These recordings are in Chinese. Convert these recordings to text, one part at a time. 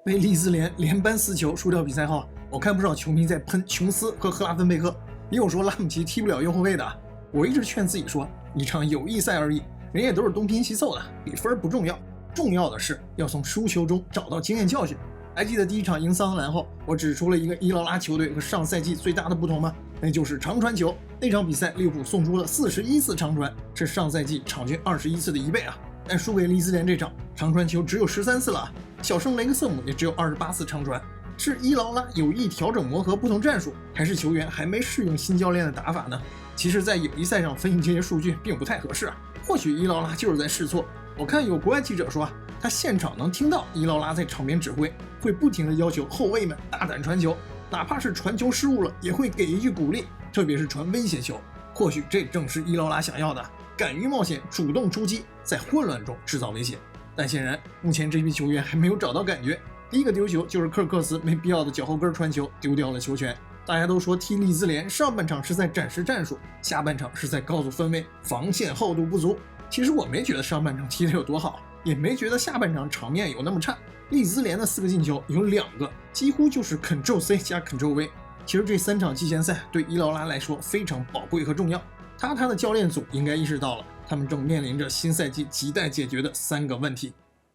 被利兹联连扳4球输掉比赛后，我看不少球迷在喷琼斯和赫拉芬贝克，也有说拉姆齐踢不了右后卫的。我一直劝自己说，一场友谊赛而已，人也都是东拼西凑的，比分不重要，重要的是要从输球中找到经验教训。还记得第一场赢桑德兰后，我指出了一个伊劳拉球队和上赛季最大的不同吗？那就是长传球。那场比赛利物浦送出了41次长传，是上赛季场均21次的1倍啊。但输给利兹联这场，长传球只有13次了，小圣雷克瑟姆也只有28次长传。是伊劳拉有意调整磨合不同战术，还是球员还没适应新教练的打法呢？其实，在友谊赛上分析这些数据并不太合适啊。或许伊劳拉就是在试错。我看有国外记者说，他现场能听到伊劳拉在场边指挥，会不停地要求后卫们大胆传球，哪怕是传球失误了，也会给一句鼓励，特别是传威胁球。或许这正是伊劳拉想要的，敢于冒险，主动出击，在混乱中制造威胁。但显然，目前这批球员还没有找到感觉。第一个丢球就是科尔克斯没必要的脚后跟传球，丢掉了球权。大家都说踢利兹联上半场是在展示战术，下半场是在告诉分威防线厚度不足。其实我没觉得上半场踢得有多好，也没觉得下半场场面有那么差。利兹联的4个进球有2个几乎就是 Ctrl+C 加 Ctrl+V。其实这3场季前赛对伊劳拉来说非常宝贵和重要，他的教练组应该意识到了，他们正面临着新赛季亟待解决的3个问题：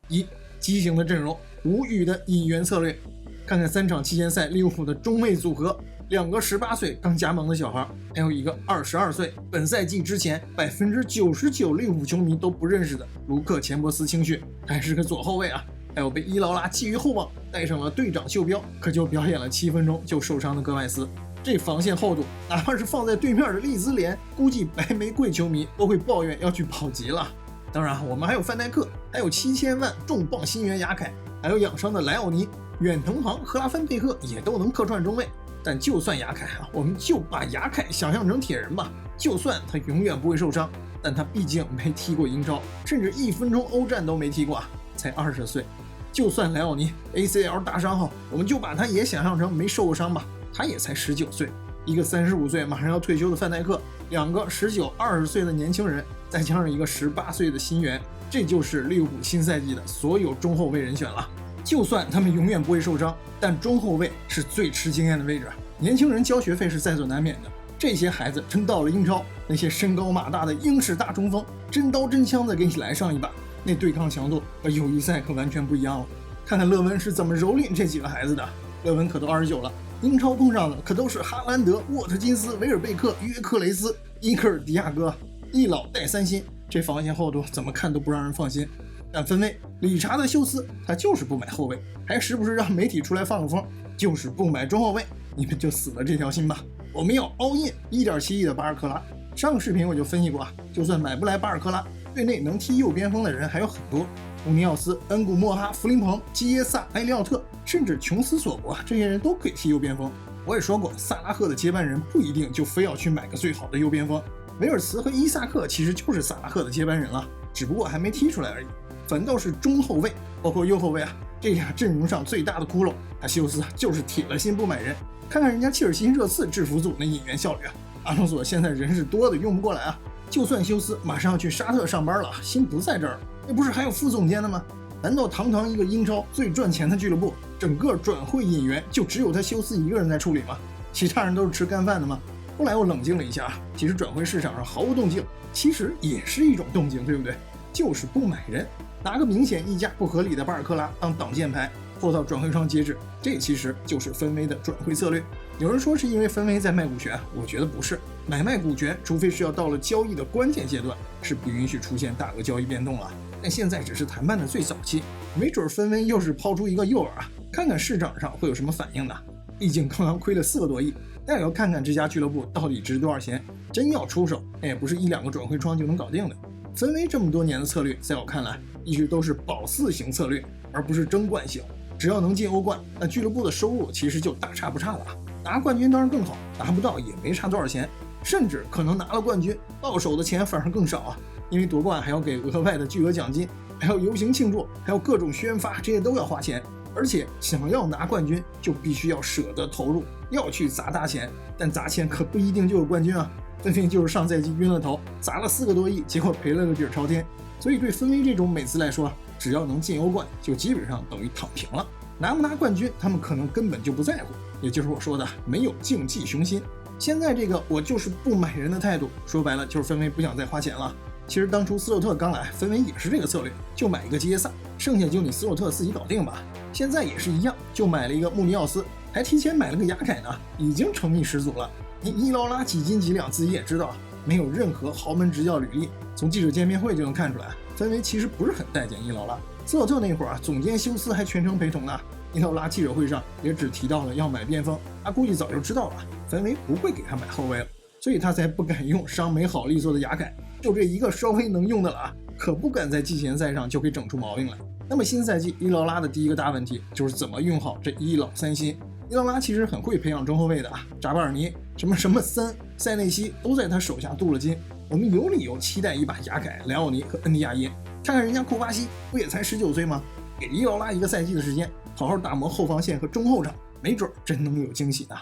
一、畸形的阵容，无语的引援策略。看看3场期间赛利物浦的中卫组合，2个18岁刚加盟的小孩，还有一个22岁，本赛季之前99%利物浦球迷都不认识的卢克·钱伯斯青训，他还是个左后卫啊。还有被伊劳拉寄予厚望，带上了队长袖标，可就表演了7分钟就受伤的戈麦斯。这防线厚度，哪怕是放在对面的利兹联，估计白玫瑰球迷都会抱怨要去保级了。当然，我们还有范戴克，还有7000万重磅新援雅凯，还有养伤的莱奥尼、远藤航、赫拉芬贝克也都能客串中卫。但就算雅凯啊，我们就把雅凯想象成铁人吧，就算他永远不会受伤，但他毕竟没踢过英超，甚至1分钟欧战都没踢过啊，才20岁。就算莱奥尼 ACL 大伤后，我们就把他也想象成没受过伤吧，他也才19岁。一个35岁马上要退休的范戴克，2个19、20岁的年轻人，再加上一个18岁的新援，这就是利物浦新赛季的所有中后卫人选了。就算他们永远不会受伤，但中后卫是最吃经验的位置，年轻人交学费是在所难免的。这些孩子真到了英超，那些身高马大的英式大中锋，真刀真枪的给你来上一把，那对抗强度和友谊赛可完全不一样了。看看勒温是怎么蹂躏这几个孩子的。勒温可都29了，英超碰上的可都是哈兰德、沃特金斯、维尔贝克、约克雷斯、伊克尔迪亚哥，一老带3新，这防线厚度怎么看都不让人放心。但分位理查德休斯他就是不买后卫，还时不时让媒体出来放个风，就是不买中后卫，你们就死了这条心吧。我们要 all in 1.7亿的巴尔克拉。上个视频我就分析过啊，就算买不来巴尔克拉，队内能踢右边锋的人还有很多，乌尼奥斯、恩古莫哈、弗林彭、基耶萨、埃利奥特，甚至琼斯索博，这些人都可以踢右边锋。我也说过，萨拉赫的接班人不一定就非要去买个最好的右边锋，维尔茨和伊萨克其实就是萨拉赫的接班人了，只不过还没踢出来而已。反倒是中后卫，包括右后卫啊，这俩阵容上最大的窟窿，他休斯就是铁了心不买人。看看人家切尔西热刺制服组那引援效率啊，阿隆索现在人是多的用不过来啊。就算休斯马上要去沙特上班了，心不在这儿，那不是还有副总监的吗？难道堂堂一个英超最赚钱的俱乐部，整个转会引援就只有他休斯一个人在处理吗？其他人都是吃干饭的吗？后来我冷静了一下，其实转会市场上毫无动静，其实也是一种动静，对不对？就是不买人，拿个明显溢价不合理的巴尔克拉当挡箭牌，拖到转会窗截止，这其实就是分威的转会策略。有人说是因为分威在卖股权，我觉得不是，买卖股权除非是要到了交易的关键阶段，是不允许出现大额交易变动了。但现在只是谈判的最早期，没准分威又是抛出一个诱饵啊，看看市场上会有什么反应呢？毕竟刚刚亏了4个多亿，但也要看看这家俱乐部到底值多少钱。真要出手，那也不是1、2个转会窗就能搞定的。分威这么多年的策略，在我看来一直都是保4型策略，而不是争冠型。只要能进欧冠，那俱乐部的收入其实就大差不差了。拿冠军当然更好，拿不到也没差多少钱，甚至可能拿了冠军，到手的钱反而更少啊，因为夺冠还要给额外的巨额奖金，还要游行庆祝，还有各种宣发，这些都要花钱。而且想要拿冠军，就必须要舍得投入，要去砸大钱，但砸钱可不一定就有冠军啊。分明就是上赛季晕了头，砸了4个多亿，结果赔了个底朝天。所以对分威这种美资来说，只要能进欧冠，就基本上等于躺平了。拿不拿冠军，他们可能根本就不在乎，也就是我说的没有竞技雄心。现在这个我就是不买人的态度，说白了就是芬威不想再花钱了。其实当初斯洛特刚来，芬威也是这个策略，就买一个基耶萨，剩下就你斯洛特自己搞定吧。现在也是一样，就买了一个穆尼奥斯，还提前买了个雅凯呢，已经诚意十足了。你伊劳拉几斤几两自己也知道，没有任何豪门执教履历，从记者见面会就能看出来，芬威其实不是很待见伊劳拉。斯洛特那会儿总监休斯还全程陪同呢。伊劳拉记者会上也只提到了要买边锋，他估计早就知道了芬威不会给他买后卫了，所以他才不敢用伤没好利索的雅凯，就这一个稍微能用的了，可不敢在季前赛上就给整出毛病来。那么新赛季伊劳拉的第一个大问题就是怎么用好这一老三新。伊劳拉其实很会培养中后卫的扎巴尔尼、什么森、塞内西都在他手下镀了金。我们有理由期待一把雅凯、莱奥尼和恩迪亚耶。看看人家库巴西不也才19岁吗？给伊劳拉一个赛季的时间，好好打磨后防线和中后场，没准真能有惊喜的。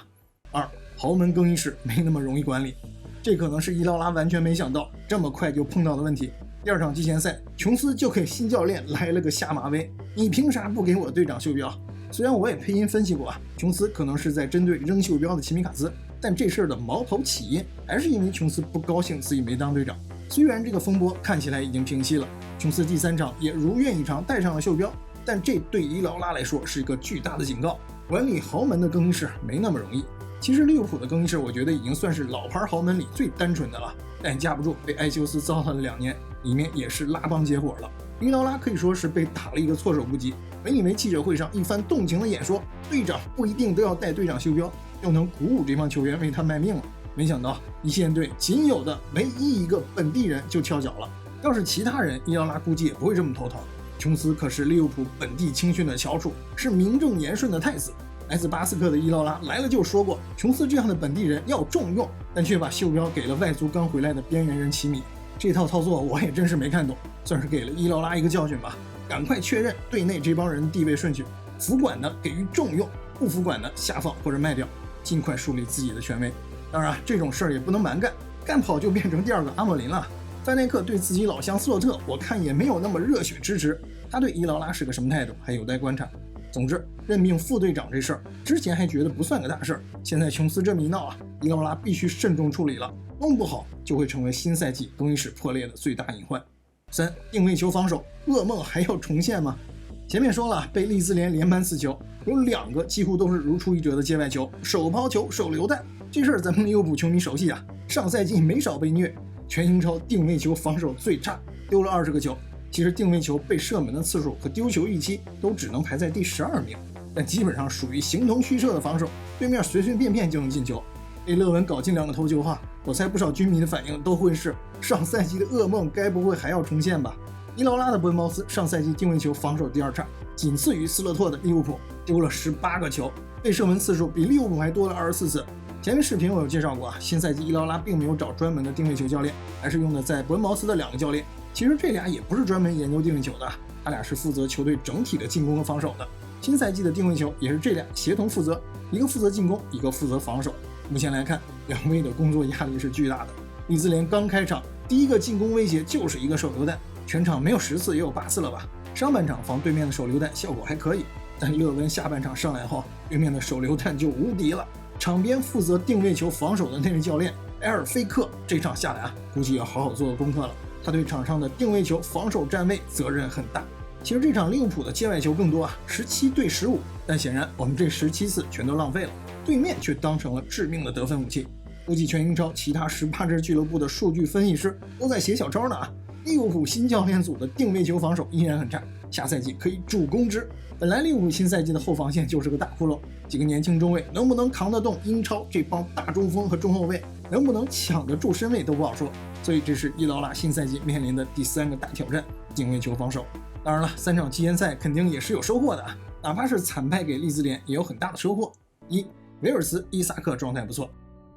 2. 豪门更衣室没那么容易管理，这可能是伊劳拉完全没想到这么快就碰到的问题。第2场季前赛，琼斯就给新教练来了个下马威，你凭啥不给我队长袖标？虽然我也配音分析过琼斯可能是在针对扔袖标的齐米卡斯，但这事儿的矛头起因还是因为琼斯不高兴自己没当队长。虽然这个风波看起来已经平息了，琼斯第3场也如愿以偿带上了袖标，但这对伊劳拉来说是一个巨大的警告，管理豪门的更衣室没那么容易。其实利物浦的更衣室我觉得已经算是老牌豪门里最单纯的了，但架不住被埃修斯糟蹋了2年，里面也是拉帮结伙了。伊劳拉可以说是被打了一个措手不及，本以为记者会上一番动情的演说，队长不一定都要带队长袖标，就能鼓舞这帮球员为他卖命了。没想到一线队仅有的唯一一个本地人就跳脚了，要是其他人，伊劳拉估计也不会这么头疼。琼斯可是利物浦本地青训的翘楚，是名正言顺的太子。来自巴斯克的伊劳拉来了就说过，琼斯这样的本地人要重用，但却把袖标给了外租刚回来的边缘人齐米。这套操作我也真是没看懂，算是给了伊劳拉一个教训吧。赶快确认队内这帮人的地位顺序，服管的给予重用，不服管的下放或者卖掉，尽快树立自己的权威。当然，这种事儿也不能蛮干，干跑就变成第2个阿莫林了。范戴克对自己老乡斯洛特，我看也没有那么热血支持，他对伊劳拉是个什么态度，还有待观察。总之，任命副队长这事儿，之前还觉得不算个大事儿，现在琼斯这么一闹伊劳拉必须慎重处理了，弄不好就会成为新赛季更衣室破裂的最大隐患。3. 定位球防守，噩梦还要重现吗？前面说了，被利兹联连扳4球，有2个几乎都是如出一辙的界外球、手抛球、手榴弹，这事儿咱们利物浦球迷熟悉上赛季没少被虐，全英超定位球防守最差，丢了20个球。其实定位球被射门的次数和丢球预期都只能排在第12名，但基本上属于形同虚设的防守，对面随随便便就能进球。被勒文搞进2个头球后，我猜不少军迷的反应都会是上赛季的噩梦该不会还要重现吧。伊劳拉的伯恩茅斯上赛季定位球防守第2差，仅次于斯勒特的利物浦，丢了18个球，被射门次数比利物浦还多了24次。前面视频我有介绍过新赛季伊劳拉并没有找专门的定位球教练，还是用的在伯恩茅斯的2个教练。其实这俩也不是专门研究定位球的，他俩是负责球队整体的进攻和防守的。新赛季的定位球也是这俩协同负责，一个负责进攻，一个负责防守。目前来看，2位的工作压力是巨大的。利兹联刚开场第一个进攻威胁就是一个手榴弹，全场没有10次也有8次了吧。上半场防对面的手榴弹效果还可以，但勒温下半场上来后，对面的手榴弹就无敌了。场边负责定位球防守的那位教练埃尔菲克这场下来估计要好好做功课了。他对场上的定位球防守站位责任很大。其实这场利物浦的界外球更多17对15，但显然我们这17次全都浪费了，对面却当成了致命的得分武器。估计全英超其他18支俱乐部的数据分析师都在写小抄呢利物浦新教练组的定位球防守依然很差，下赛季可以主攻之。本来利物浦新赛季的后防线就是个大窟窿，几个年轻中卫能不能扛得动英超这帮大中锋和中后卫，能不能抢得住身位都不好说。所以这是伊劳拉新赛季面临的第3个大挑战，定位球防守。当然了，3场季前赛肯定也是有收获的哪怕是惨败给利兹联也有很大的收获。1. 维尔斯、伊萨克状态不错，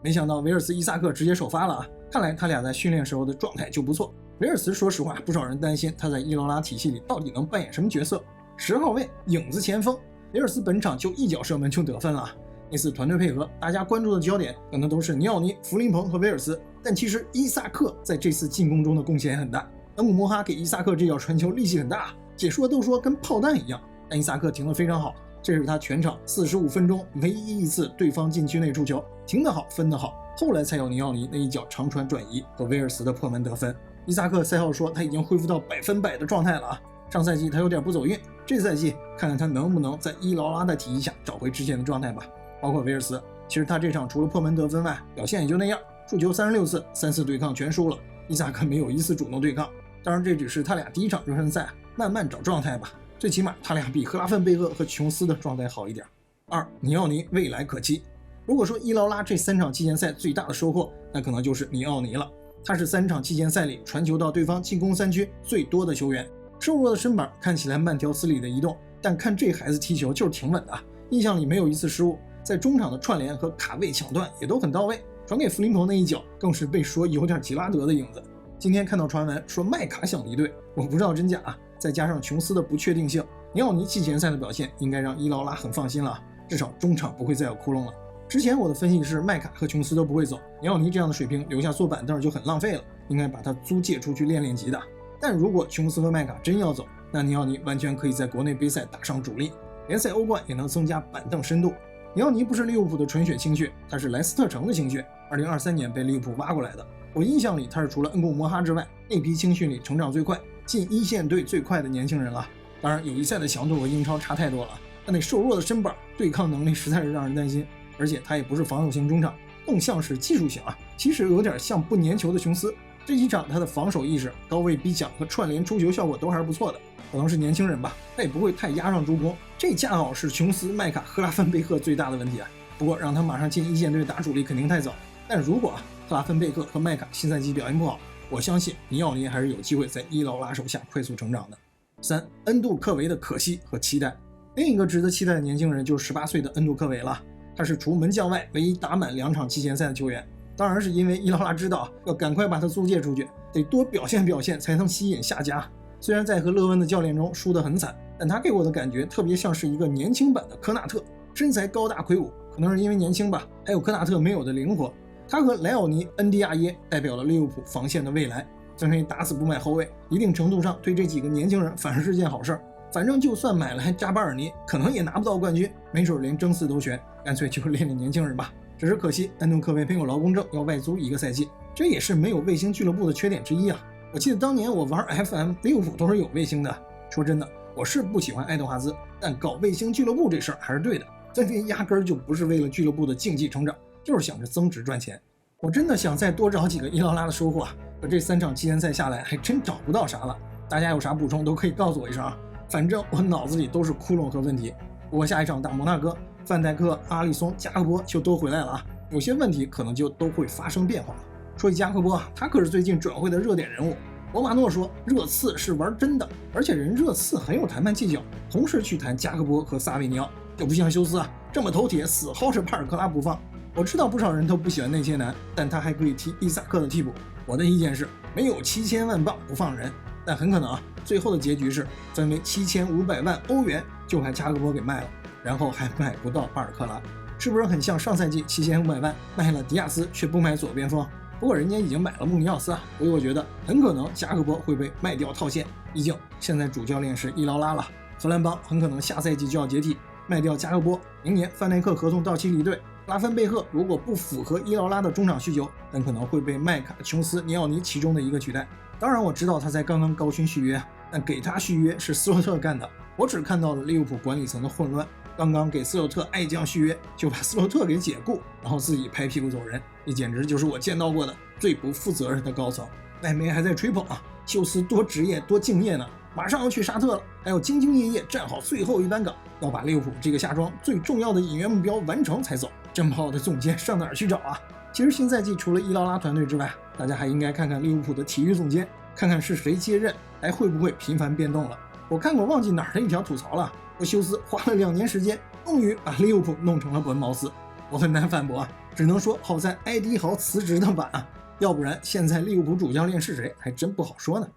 没想到维尔斯、伊萨克直接首发了看来他俩在训练时候的状态就不错。维尔斯说实话，不少人担心他在伊劳拉体系里到底能扮演什么角色。10号位影子前锋，维尔斯本场就1脚射门就得分了。那次团队配合，大家关注的焦点可能都是尼奥尼、弗林彭和维尔斯，但其实伊萨克在这次进攻中的贡献也很大。恩古莫哈给伊萨克这脚传球力气很大，解说都说跟炮弹一样，但伊萨克停得非常好，这是他全场45分钟唯一一次对方禁区内触球，停得好，分得好，后来才有尼奥尼那一脚长传转移和威尔斯的破门得分。伊萨克赛后说他已经恢复到100%的状态了啊，上赛季他有点不走运，这赛季看看他能不能在伊劳拉的体系下找回之前的状态吧。包括威尔斯，其实他这场除了破门得分外，表现也就那样，触球36次，3次对抗全输了，伊萨克没有一次主动对抗。当然这只是他俩第一场热身赛，慢慢找状态吧，最起码他俩比赫拉芬贝赫和琼斯的状态好一点。2. 尼奥尼未来可期。如果说伊劳拉这3场期间赛最大的收获，那可能就是尼奥尼了。他是3场期间赛里传球到对方进攻3区最多的球员，瘦弱的身板看起来慢条斯理的移动，但看这孩子踢球就是挺稳的，印象里没有一次失误，在中场的串联和卡位抢断也都很到位，传给弗林头那一脚更是被说有点吉拉德的影子。今天看到传闻说麦卡想离队，我不知道真假啊，再加上琼斯的不确定性，尼奥尼季前赛的表现应该让伊劳拉很放心了，至少中场不会再有窟窿了。之前我的分析是麦卡和琼斯都不会走，尼奥尼这样的水平留下坐板凳就很浪费了，应该把他租借出去练练级的。但如果琼斯和麦卡真要走，那尼奥尼完全可以在国内杯赛打上主力，联赛欧冠也能增加板凳深度。尼奥尼不是利物浦的纯血青训，他是莱斯特城的青训，2023年被利物浦挖过来的。我印象里他是除了恩贡摩哈之外，那批青训里成长最快、进一线队最快的年轻人了。当然友谊赛的强度和英超差太多了，但那瘦弱的身板对抗能力实在是让人担心，而且他也不是防守型中场，更像是技术型啊，其实有点像不粘球的琼斯。这几场他的防守意识、高位逼抢和串联出球效果都还是不错的，可能是年轻人吧，他也不会太压上助攻，这恰好是琼斯、麦卡、赫拉芬贝赫最大的问题啊。不过让他马上进一线队打主力肯定太早，但如果赫拉芬贝赫和麦卡新赛季表现不好，我相信尼奥尼还是有机会在伊劳拉手下快速成长的。3. 恩杜克维的可惜和期待。另一个值得期待的年轻人就是18岁的恩杜克维了，他是除门将外唯一打满2场期前赛的球员，当然是因为伊劳拉知道要赶快把他租借出去，得多表现表现才能吸引下家。虽然在和勒温的教练中输得很惨，但他给我的感觉特别像是一个年轻版的科纳特，身材高大魁梧，可能是因为年轻吧，还有科纳特没有的灵活。他和莱奥尼·恩迪亚耶代表了利物浦防线的未来，将这打死不买后卫，一定程度上对这几个年轻人反而是件好事。反正就算买来扎巴尔尼，可能也拿不到冠军，没准连争4都悬，干脆就练练年轻人吧。只是可惜恩杜克维没有劳工证，要外租1个赛季，这也是没有卫星俱乐部的缺点之一啊。我记得当年我玩 FM， 利物浦都是有卫星的。说真的，我是不喜欢爱德华兹，但搞卫星俱乐部这事儿还是对的。分别压根儿就不是为了俱乐部的竞技成长，就是想着增值赚钱。我真的想再多找几个伊劳拉的收获啊，可这3场期前赛下来还真找不到啥了。大家有啥补充都可以告诉我一声啊，反正我脑子里都是窟窿和问题。不过下一场打摩纳哥，范戴克、阿里松、加克波就都回来了啊，有些问题可能就都会发生变化了。说起加克波，他可是最近转会的热点人物。罗马诺说热刺是玩真的，而且人热刺很有谈判技巧，同时去谈加克波和萨维尼奥，就不像休斯啊这么头铁，死薅着帕尔克拉不放。我知道不少人都不喜欢内切男，但他还可以踢伊萨克的替补。我的意见是没有7000万镑不放人，但很可能啊，最后的结局是分为7500万欧元就把加克波给卖了，然后还买不到帕尔克拉，是不是很像上赛季7500万卖了迪亚斯却不买左边锋？不过人家已经买了穆尼奥斯啊，所以我觉得很可能加克波会被卖掉套现，毕竟现在主教练是伊劳拉了，荷兰帮很可能下赛季就要解体，卖掉加克波，明年范戴克合同到期离队，拉芬贝赫如果不符合伊劳拉的中场需求，很可能会被麦卡、琼斯、尼奥尼其中的一个取代。当然我知道他才刚刚高薪续约，但给他续约是斯洛特干的，我只看到了利物浦管理层的混乱，刚刚给斯洛特爱将续约，就把斯洛特给解雇，然后自己拍屁股走人，这简直就是我见到过的最不负责任的高层。外媒还在吹捧啊，休斯多职业多敬业呢，马上要去沙特了，还要兢兢业业站好最后一班岗，要把利物浦这个夏窗最重要的引援目标完成才走。这么好的总监上哪儿去找啊？其实新赛季除了伊劳拉团队之外，大家还应该看看利物浦的体育总监，看看是谁接任，还会不会频繁变动了。我看过忘记哪儿的一条吐槽了，说休斯花了2年时间，终于把利物浦弄成了伯恩茅斯。我很难反驳啊，只能说好在埃迪豪辞职的晚啊，要不然现在利物浦主教练是谁还真不好说呢。